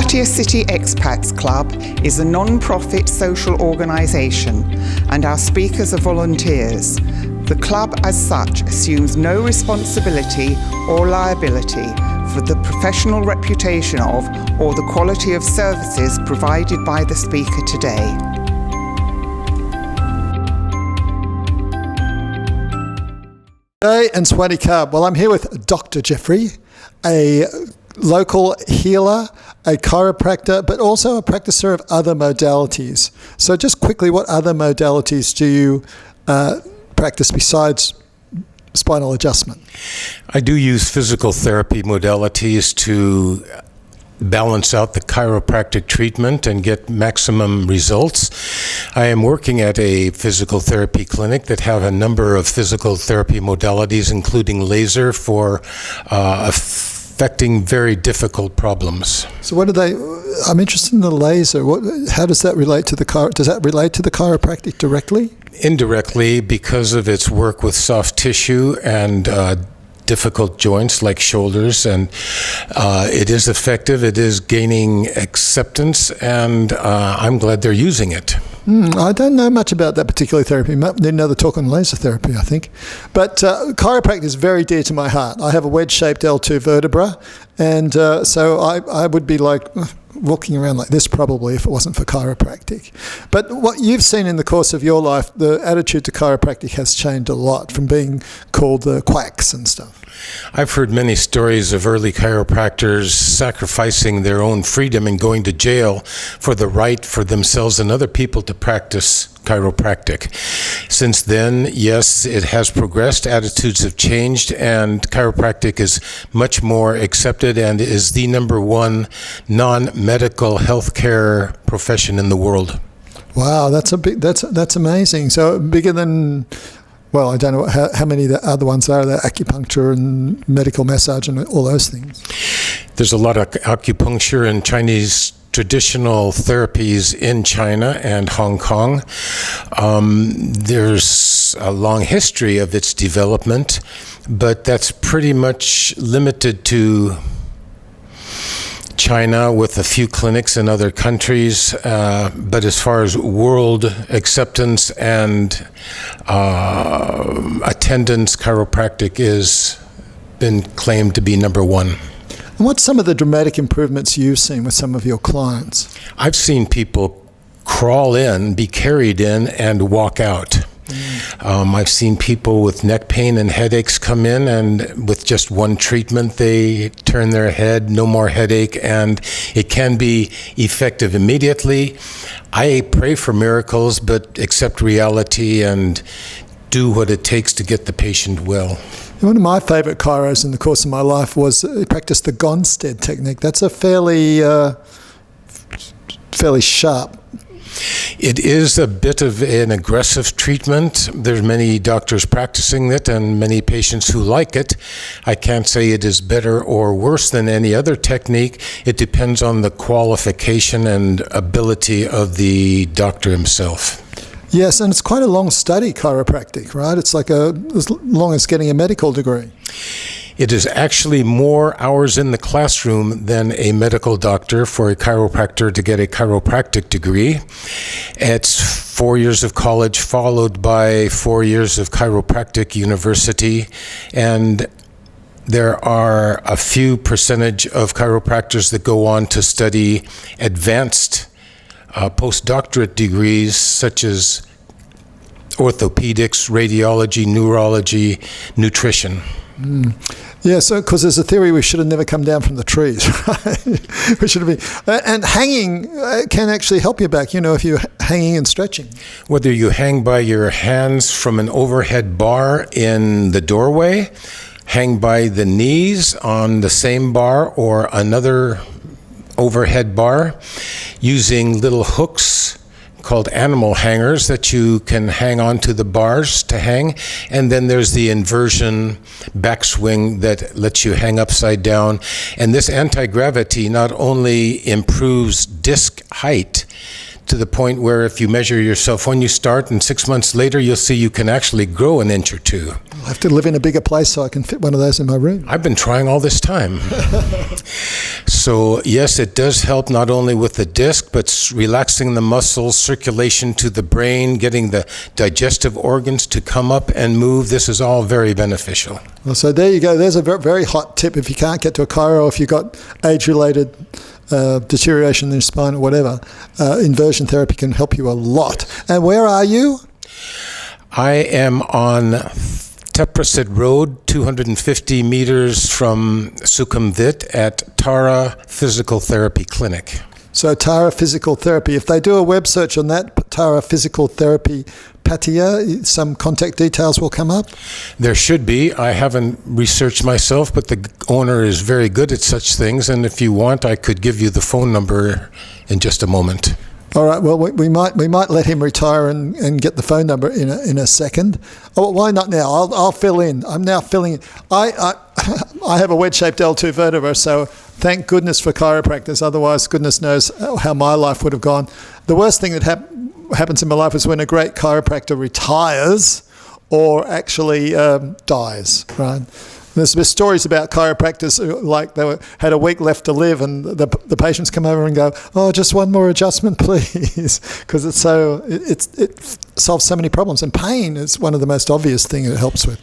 Shaftia City Expats Club is a non-profit social organisation and our speakers are volunteers. The club as such assumes no responsibility or liability for the professional reputation of or the quality of services provided by the speaker today. Hey, and Swati Carb. Well, I'm here with Dr. Jefri, a local healer, a chiropractor, but also a practicer of other modalities. So just quickly, what other modalities do you practice besides spinal adjustment? I do use physical therapy modalities to balance out the chiropractic treatment and get maximum results. I am working at a physical therapy clinic that have a number of physical therapy modalities, including laser for affecting very difficult problems. So what do they, I'm interested in the laser. How does that relate to does that relate to the chiropractic directly? Indirectly, because of its work with soft tissue and difficult joints like shoulders, and it is effective, it is gaining acceptance, and I'm glad they're using it. I don't know much about that particular therapy. Didn't know the talk on laser therapy, I think. But chiropractic is very dear to my heart. I have a wedge-shaped L2 vertebra, and so I would be like walking around like this probably if it wasn't for chiropractic. But what you've seen in the course of your life, the attitude to chiropractic has changed a lot from being called the quacks and stuff. I've heard many stories of early chiropractors sacrificing their own freedom and going to jail for the right for themselves and other people to practice chiropractic. Since then, yes, it has progressed, attitudes have changed, and chiropractic is much more accepted and is the number one non-medical healthcare profession in the world. Wow, that's amazing. So bigger than, well, I don't know how many the other ones are, the acupuncture and medical massage and all those things. There's a lot of acupuncture and Chinese traditional therapies in China and Hong Kong. There's a long history of its development, but that's pretty much limited to China with a few clinics in other countries, but as far as world acceptance and attendance, chiropractic is been claimed to be number one. And what's some of the dramatic improvements you've seen with some of your clients? I've seen people crawl in, be carried in, and walk out. I've seen people with neck pain and headaches come in, and with just one treatment they turn their head, no more headache, and it can be effective immediately. I pray for miracles, but accept reality and do what it takes to get the patient well. One of my favourite chiros in the course of my life was practice the Gonstead technique. That's a fairly sharp. It is a bit of an aggressive treatment. There's many doctors practicing it and many patients who like it. I can't say it is better or worse than any other technique. It depends on the qualification and ability of the doctor himself. Yes, and it's quite a long study, chiropractic, right? It's like as long as getting a medical degree. It is actually more hours in the classroom than a medical doctor for a chiropractor to get a chiropractic degree. It's 4 years of college followed by 4 years of chiropractic university, and there are a few percentage of chiropractors that go on to study advanced postdoctorate degrees such as orthopedics, radiology, neurology, nutrition. Yeah, so because there's a theory we should have never come down from the trees, right? We should have been. And hanging can actually help your back, if you're hanging and stretching. Whether you hang by your hands from an overhead bar in the doorway, hang by the knees on the same bar or another overhead bar, using little hooks called animal hangers that you can hang onto the bars to hang, and then there's the inversion backswing that lets you hang upside down. And this anti-gravity not only improves disc height to the point where if you measure yourself when you start and 6 months later, you'll see you can actually grow an inch or two. I'll have to live in a bigger place so I can fit one of those in my room. I've been trying all this time. So yes, it does help not only with the disc, but relaxing the muscles, circulation to the brain, getting the digestive organs to come up and move. This is all very beneficial. Well, so there you go. There's a very hot tip. If you can't get to a chiro, if you've got age-related deterioration in your spine or whatever, inversion therapy can help you a lot. And where are you? I am on Teprasit Road, 250 meters from Sukhumvit at Tara Physical Therapy Clinic. So Tara Physical Therapy. If they do a web search on that, Tara Physical Therapy Pattaya, some contact details will come up? There should be. I haven't researched myself, but the owner is very good at such things, and if you want, I could give you the phone number in just a moment. All right. Well, we might let him retire and get the phone number in a second. Oh, why not now? I'll fill in. I'm now filling in. I have a wedge-shaped L2 vertebra, so thank goodness for chiropractors. Otherwise, goodness knows how my life would have gone. The worst thing that happens in my life is when a great chiropractor retires or actually dies. Right. There's stories about chiropractors like they had a week left to live, and the patients come over and go, "Oh, just one more adjustment, please," because it solves so many problems. And pain is one of the most obvious things it helps with.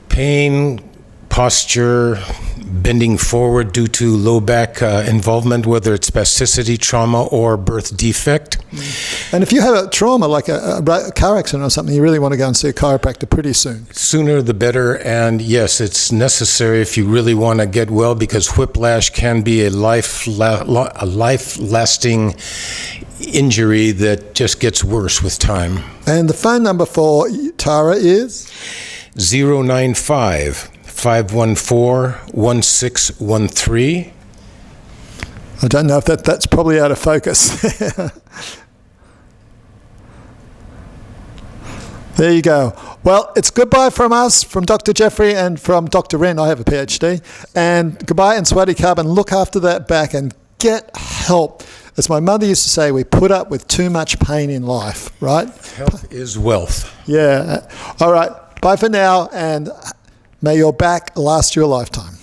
Pain, posture, bending forward due to low back involvement, whether it's spasticity, trauma, or birth defect. And if you have a trauma like a car accident or something, you really want to go and see a chiropractor pretty soon. Sooner the better, and yes, it's necessary if you really want to get well, because whiplash can be a life-lasting injury that just gets worse with time. And the phone number for Tara is? 095 514-1613. I don't know if that's probably out of focus. There you go. Well, it's goodbye from us, from Dr. Jefri and from Dr. Wren. I have a PhD. And goodbye and Swaddy Carb, and look after that back and get help. As my mother used to say, we put up with too much pain in life, right? Health is wealth. Yeah. All right. Bye for now, and may your back last you a lifetime.